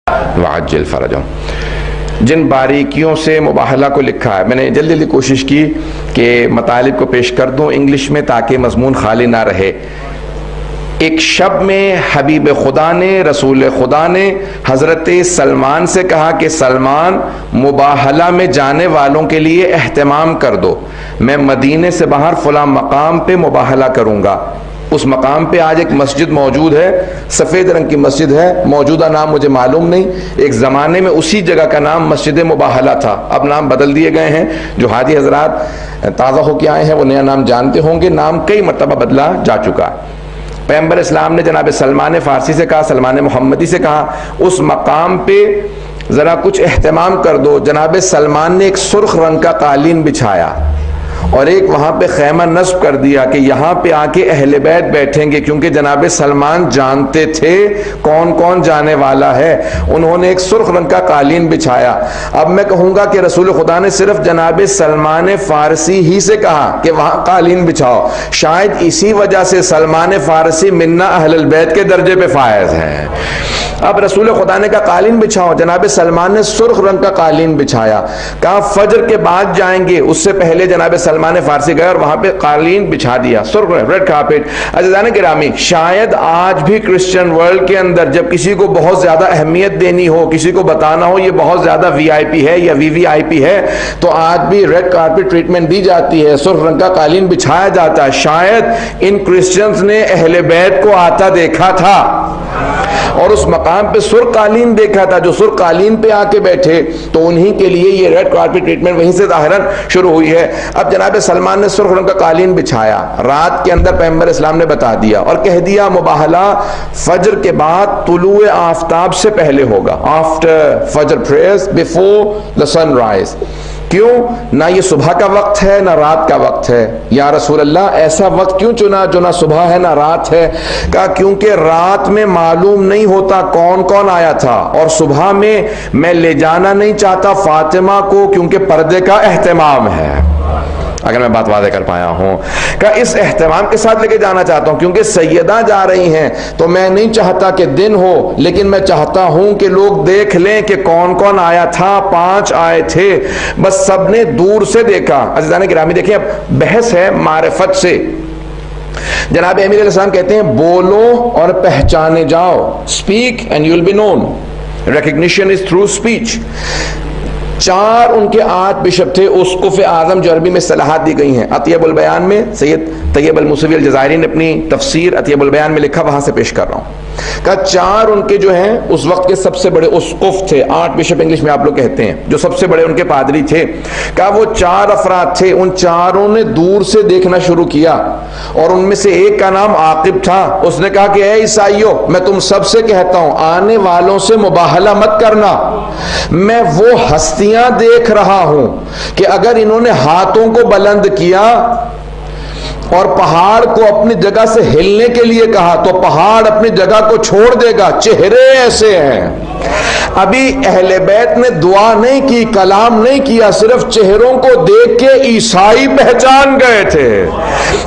وعجل فرجهم۔ جن باریکیوں سے مباہلہ کو لکھا ہے، میں نے جلدی جلدی کوشش کی کہ مطالب کو پیش کر دوں انگلش میں تاکہ مضمون خالی نہ رہے۔ ایک شب میں حبیب خدا نے، رسول خدا نے حضرت سلمان سے کہا کہ سلمان، مباہلہ میں جانے والوں کے لیے اہتمام کر دو، میں مدینے سے باہر فلاں مقام پہ مباہلہ کروں گا۔ اس مقام پہ آج ایک مسجد موجود ہے، سفید رنگ کی مسجد ہے، موجودہ نام مجھے معلوم نہیں، ایک زمانے میں اسی جگہ کا نام مسجد مباہلہ تھا، اب نام بدل دیے گئے ہیں۔ جو حاجی حضرات تازہ ہو کے آئے ہیں وہ نیا نام جانتے ہوں گے، نام کئی مرتبہ بدلا جا چکا ہے۔ پیغمبر اسلام نے جناب سلمان فارسی سے کہا، سلمان محمدی سے کہا، اس مقام پہ ذرا کچھ اہتمام کر دو۔ جناب سلمان نے ایک سرخ رنگ کا قالین بچھایا اور ایک وہاں پہ خیمہ نصب کر دیا کہ یہاں پہ آ کے اہل بیت بیٹھیں گے، کیونکہ جناب سلمان جانتے تھے کون کون جانے والا ہے۔ انہوں نے ایک سرخ رنگ کا قالین بچھایا۔ اب میں کہوں گا کہ رسول خدا نے صرف جناب سلمان فارسی ہی سے کہا کہ وہاں قالین بچھاؤ، شاید اسی وجہ سے سلمان فارسی منا اہل البیت کے درجے پہ فائز ہیں۔ اب رسول خدا نے کہا قالین بچھاؤ، جناب سلمان نے سرخ رنگ کا قالین بچھایا، کہا فجر کے بعد جائیں گے، اس سے پہلے جناب سلمان فارسی گئے اور وہاں پہ قالین بچھا دیا، سرخ ریڈ کارپیٹ۔ عزیزان گرامی، شاید آج بھی کرسچن ورلڈ کے اندر جب کسی کو بہت زیادہ اہمیت دینی ہو، کسی کو بتانا ہو یہ بہت زیادہ وی آئی پی ہے یا وی وی آئی پی ہے، تو آج بھی ریڈ کارپیٹ ٹریٹمنٹ دی جاتی ہے، سرخ رنگ کا قالین بچھایا جاتا ہے۔ شاید ان کرسچنز نے اہل بیت کو آتا دیکھا تھا اور اس مقام پہ سرخ قالین دیکھا تھا، جو سرخ قالین پہ آ کے بیٹھے تو انہی کے لیے یہ ریڈ کارپیٹ ٹریٹمنٹ وہیں سے ظاہراً شروع ہوئی ہے۔ اب جناب سلمان نے سرخ رنگ کا قالین بچھایا، رات کے اندر پیغمبر اسلام نے بتا دیا اور کہہ دیا مباہلہ فجر کے بعد طلوع آفتاب سے پہلے ہوگا، after Fajr prayers before the sunrise. کیوں؟ نہ یہ صبح کا وقت ہے نہ رات کا وقت ہے۔ یا رسول اللہ ایسا وقت کیوں چنا جو نہ صبح ہے نہ رات ہے؟ کہا کیونکہ رات میں معلوم نہیں ہوتا کون کون آیا تھا، اور صبح میں لے جانا نہیں چاہتا فاطمہ کو کیونکہ پردے کا اہتمام ہے۔ اگر میں بات واضح کر پایا ہوں، کہ اس اہتمام کے ساتھ لے کے جانا چاہتا ہوں کیونکہ سیدہ جا رہی ہیں، تو میں نہیں چاہتا کہ دن ہو، لیکن میں چاہتا ہوں کہ لوگ دیکھ لیں کہ کون کون آیا تھا۔ 5 آئے تھے، بس سب نے دور سے دیکھا۔ عزیزان گرامی دیکھیں، اب بحث ہے معرفت سے۔ جناب امیر علیہ السلام کہتے ہیں بولو اور پہچانے جاؤ، speak and you'll be known, recognition is through speech۔ 4 ان کے 8 بشپ تھے، اسقف اعظم جو عربی میں اصطلاحات دی گئی ہیں۔ عطیب البیان میں سید طیب الموسوی الجزائری نے اپنی تفسیر عطیب البیان میں لکھا، وہاں سے پیش کر رہا ہوں۔ کہا 4 ان کے جو ہیں اس وقت کے سب سے بڑے اسقف تھے، 8 بشپ انگلش میں آپ لوگ کہتے ہیں، جو سب سے بڑے ان کے پادری تھے۔ کہا وہ 4 افراد تھے، ان 4 نے دور سے دیکھنا شروع کیا، اور ان میں سے ایک کا نام عاقب تھا۔ اس نے کہا کہ اے عیسائیوں، میں تم سب سے کہتا ہوں آنے والوں سے مباہلہ مت کرنا، میں وہ ہستیاں دیکھ رہا ہوں کہ اگر انہوں نے ہاتھوں کو بلند کیا اور پہاڑ کو اپنی جگہ سے ہلنے کے لیے کہا تو پہاڑ اپنی جگہ کو چھوڑ دے گا۔ چہرے ایسے ہیں۔ ابھی اہل بیت نے دعا نہیں کی، کلام نہیں کیا، صرف چہروں کو دیکھ کے عیسائی پہچان گئے تھے۔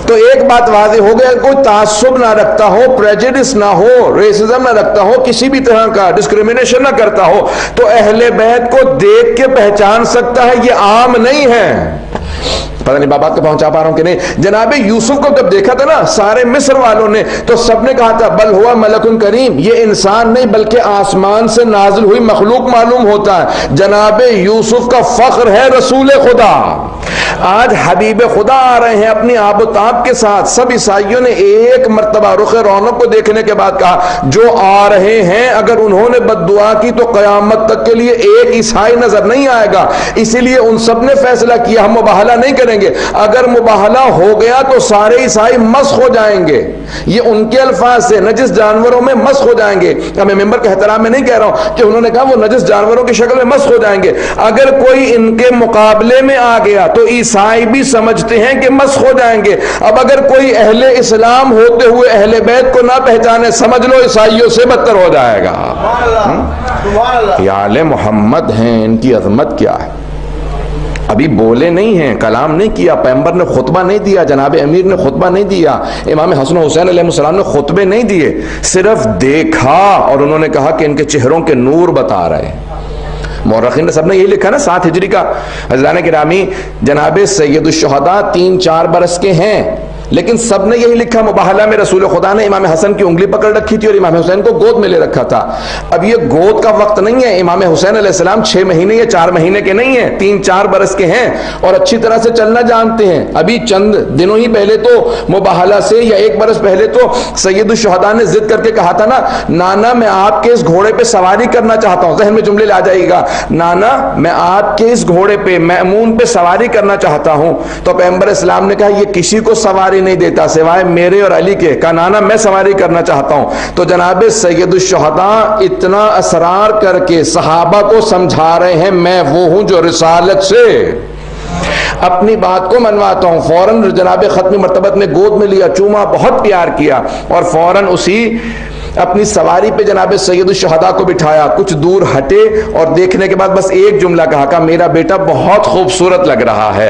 تو ایک بات واضح ہو گیا، کوئی تعصب نہ رکھتا ہو، پریجڈس نہ ہو، ریسزم نہ رکھتا ہو، کسی بھی طرح کا ڈسکریمنیشن نہ کرتا ہو، تو اہل بیت کو دیکھ کے پہچان سکتا ہے، یہ عام نہیں ہے۔ پتہ نہیں بات کو پہنچا پا رہا ہوں کہ نہیں۔ جناب یوسف کو جب دیکھا تھا نا سارے مصر والوں نے، تو سب نے کہا تھا بل ہوا ملک کریم، یہ انسان نہیں بلکہ آسمان سے نازل ہوئی مخلوق معلوم ہوتا ہے۔ جناب یوسف کا فخر ہے رسول خدا۔ آج حبیب خدا آ رہے ہیں اپنی آب و تاب کے ساتھ۔ سب عیسائیوں نے ایک مرتبہ رخ رونق کو دیکھنے کے بعد کہا جو آ رہے ہیں اگر انہوں نے بد دعا کی تو قیامت تک کے لیے ایک عیسائی نظر نہیں آئے گا۔ اسی لیے ان سب نے فیصلہ کیا ہم مباہلہ نہیں کریں گے، اگر مباہلہ ہو گیا تو سارے عیسائی مسخ ہو جائیں گے۔ یہ ان کے الفاظ سے نجس جانوروں میں مسخ ہو جائیں گے۔ میں ممبر کے احترام میں نہیں کہہ رہا ہوں کہ انہوں نے کہا وہ نجس جانوروں کی شکل میں مسخ ہو جائیں گے۔ اگر کوئی ان کے مقابلے میں آ گیا تو عیسائی بھی سمجھتے ہیں کہ مسخ ہو جائیں گے۔ اب اگر کوئی اہل اسلام ہوتے ہوئے اہل بیت کو نہ پہچانے، سمجھ لو عیسائیوں سے بدتر ہو جائے گا۔ یہ آل محمد ہیں، ان کی عظمت کیا ہے۔ ابھی بولے نہیں ہیں، کلام نہیں کیا، پیغمبر نے خطبہ نہیں دیا، جناب امیر نے خطبہ نہیں دیا، امام حسن و حسین علیہ السلام نے خطبے نہیں دیے، صرف دیکھا اور انہوں نے کہا کہ ان کے چہروں کے نور بتا رہے ہیں۔ مورخین نے سب نے یہی لکھا نا 7 ہجری کا۔ عزیزان گرامی، جناب سید الشہداء 3-4 برس کے ہیں، لیکن سب نے یہی لکھا مباہلہ میں رسول خدا نے امام حسن کی انگلی پکڑ رکھی تھی اور امام حسین کو گود میں لے رکھا تھا۔ اب یہ گود کا وقت نہیں ہے، امام حسین علیہ السلام 6 مہینے یا 4 مہینے کے نہیں ہیں، 3-4 برس کے ہیں اور اچھی طرح سے چلنا جانتے ہیں۔ ابھی چند دنوں ہی پہلے تو مباہلہ سے یا 1 برس پہلے تو سید الشہداء نے ضد کر کے کہا تھا نا، نانا میں آپ کے اس گھوڑے پہ سواری کرنا چاہتا ہوں، ذہن میں جملے لا جائے گا، نانا میں آپ کے اس گھوڑے پہ مأمون پہ سواری کرنا چاہتا ہوں۔ تو پیغمبر اسلام نے کہا یہ کسی کو سواری نہیں دیتا سوائے میرے اور علی کے، کہا نانا میں سواری کرنا چاہتا ہوں۔ تو جناب سید الشہداء اتنا اصرار کر کے صحابہ کو سمجھا رہے ہیں میں وہ ہوں جو رسالت سے اپنی بات کو منواتا ہوں۔ فوراً جناب ختمی مرتبت نے گود میں لیا، چوما، بہت پیار کیا اور فوراً اسی اپنی سواری پہ جناب سید الشہداء کو بٹھایا، کچھ دور ہٹے اور دیکھنے کے بعد بس ایک جملہ کہا میرا بیٹا بہت خوبصورت لگ رہا ہے،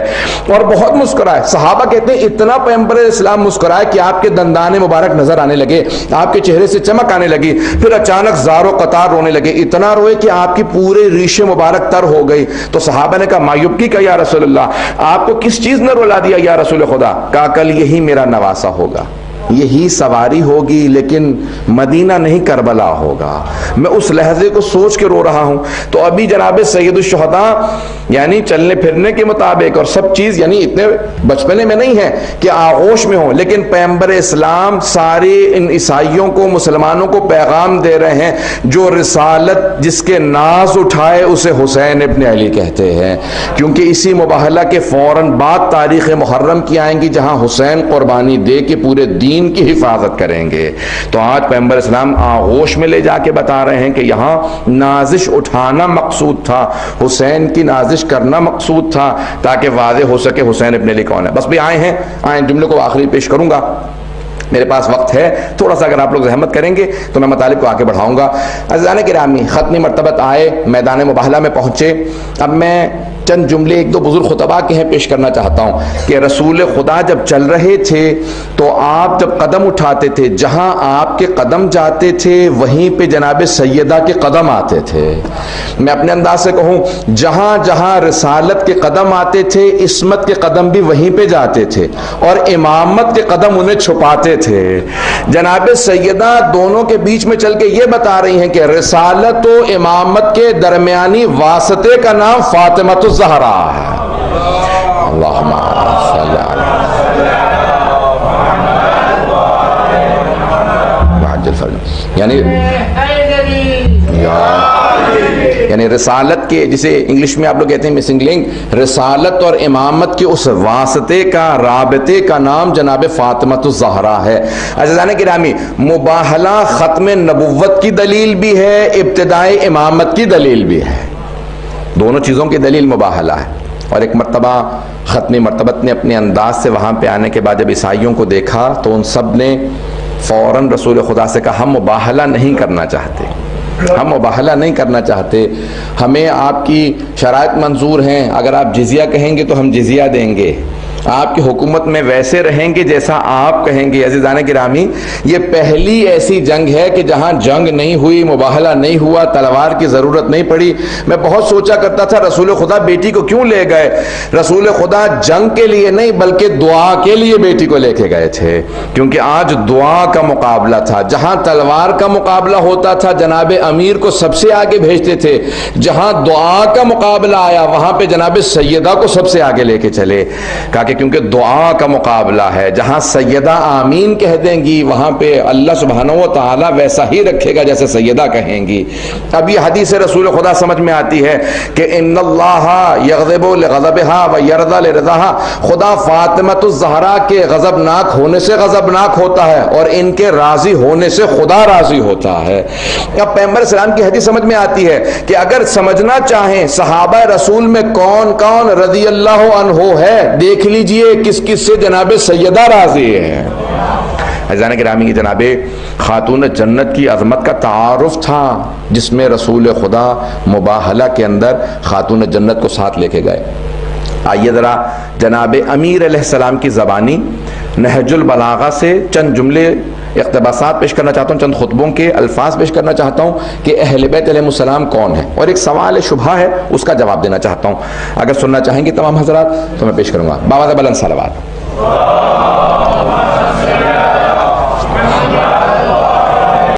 اور بہت مسکرائے۔ صحابہ کہتے ہیں اتنا پیغمبر اسلام مسکرائے کہ آپ کے دندان مبارک نظر آنے لگے، آپ کے چہرے سے چمک آنے لگی، پھر اچانک زار و قطار رونے لگے، اتنا روئے کہ آپ کی پورے ریشے مبارک تر ہو گئی۔ تو صحابہ نے کہا مایوبکی کا یا رسول اللہ، آپ کو کس چیز نے رلا دیا یا رسول خدا؟ کہا کل یہی میرا نواسا ہوگا، یہی سواری ہوگی، لیکن مدینہ نہیں کربلا ہوگا۔ میں اس لحظے کو سوچ کے رو رہا ہوں۔ تو ابھی جناب سید الشہداء یعنی چلنے پھرنے کے مطابق اور سب چیز یعنی اتنے بچپنے میں نہیں ہے کہ آغوش میں ہوں، لیکن پیغمبر اسلام سارے ان عیسائیوں کو، مسلمانوں کو پیغام دے رہے ہیں جو رسالت جس کے ناز اٹھائے اسے حسین ابن علی کہتے ہیں، کیونکہ اسی مباہلہ کے فوراً بعد تاریخ محرم کی آئیں گی جہاں حسین قربانی دے کے پورے دین کی حفاظت کریں گے۔ تو آج پیغمبر اسلام آغوش میں لے جا کے بتا رہے ہیں کہ یہاں نازش اٹھانا مقصود تھا، حسین کی نازش کرنا مقصود تھا تاکہ واضح ہو سکے حسین ابن علی کون ہے۔ بس بھی آئے ہیں جملے کو آخری پیش کروں گا، میرے پاس وقت ہے تھوڑا سا، اگر آپ لوگ زحمت کریں گے تو میں مطالب کو آگے بڑھاؤں گا۔ عزیزان گرامی، ختمی مرتبت آئے، میدان مباہلہ میں پہنچے۔ اب میں چند جملے 1-2 بزرگ خطباء کے ہیں پیش کرنا چاہتا ہوں کہ رسول خدا جب چل رہے تھے تو آپ جب قدم اٹھاتے تھے، جہاں آپ کے قدم جاتے تھے وہیں پہ جناب سیدہ کے قدم آتے تھے۔ میں اپنے انداز سے کہوں، جہاں جہاں رسالت کے قدم آتے تھے عصمت کے قدم بھی وہیں پہ جاتے تھے اور امامت کے قدم انہیں چھپاتے تھے۔ جناب سیدہ دونوں کے بیچ میں چل کے یہ بتا رہی ہیں کہ رسالت و امامت کے درمیانی واسطے کا نام فاطمۃ الزہرا ہے۔ اللہم صلی علی یعنی رسالت کے، جسے انگلش میں آپ لوگ کہتے ہیں مسنگ لنک، رسالت اور امامت کے اس واسطے کا، رابطے کا نام جناب فاطمۃ الزہرا ہے۔ عزیزان گرامی، مباہلہ ختم نبوت کی دلیل بھی ہے، ابتدائی امامت کی دلیل بھی ہے، دونوں چیزوں کی دلیل مباہلہ ہے۔ اور ایک مرتبہ ختمی مرتبت نے اپنے انداز سے وہاں پہ آنے کے بعد جب عیسائیوں کو دیکھا تو ان سب نے فوراً رسول خدا سے کہا ہم مباہلہ نہیں کرنا چاہتے، ہم مباہلہ نہیں کرنا چاہتے، ہمیں آپ کی شرائط منظور ہیں، اگر آپ جزیہ کہیں گے تو ہم جزیہ دیں گے، آپ کی حکومت میں ویسے رہیں گے جیسا آپ کہیں گے۔ عزیزان گرامی، یہ پہلی ایسی جنگ ہے کہ جہاں جنگ نہیں ہوئی، مباہلہ نہیں ہوا، تلوار کی ضرورت نہیں پڑی۔ میں بہت سوچا کرتا تھا رسول خدا بیٹی کو کیوں لے گئے؟ رسول خدا جنگ کے لیے نہیں بلکہ دعا کے لیے بیٹی کو لے کے گئے تھے، کیونکہ آج دعا کا مقابلہ تھا۔ جہاں تلوار کا مقابلہ ہوتا تھا جناب امیر کو سب سے آگے بھیجتے تھے، جہاں دعا کا مقابلہ آیا وہاں پہ جناب سیدہ کو سب سے آگے لے کے چلے، کہ کیونکہ دعا کا مقابلہ ہے۔ جہاں سیدہ آمین کہہ دیں گی وہاں پہ اللہ سبحانہ و تعالی ویسا ہی رکھے گا جیسے سیدہ کہیں گی۔ اب یہ حدیث رسول خدا سمجھ میں آتی ہے کہ ان اللہ یغضب لغضبها ویرضى لرضاها، خدا فاطمۃ الزہرا کے غضبناک ہونے سے غضبناک ہوتا ہے اور ان کے راضی ہونے سے خدا راضی ہوتا ہے۔ اب پیغمبر اسلام کی حدیث سمجھ میں آتی ہے کہ اگر سمجھنا چاہیں صحابہ رسول میں کون کون رضی اللہ عنہ ہے، دیکھ لیجئے کس کس سے جناب سیدہ راضی ہے۔ عزیزان گرامی، یہ جناب خاتون جنت کی عظمت کا تعارف تھا جس میں رسول خدا مباہلہ کے اندر خاتون جنت کو ساتھ لے کے گئے۔ آئیے ذرا جناب امیر علیہ السلام کی زبانی نہج البلاغہ سے چند جملے اقتباسات پیش کرنا چاہتا ہوں، چند خطبوں کے الفاظ پیش کرنا چاہتا ہوں کہ اہل بیت علیہ السلام کون ہیں، اور ایک سوال شبہ ہے اس کا جواب دینا چاہتا ہوں۔ اگر سننا چاہیں گے تمام حضرات تو میں پیش کروں گا۔ باوازہ بلند صلوات۔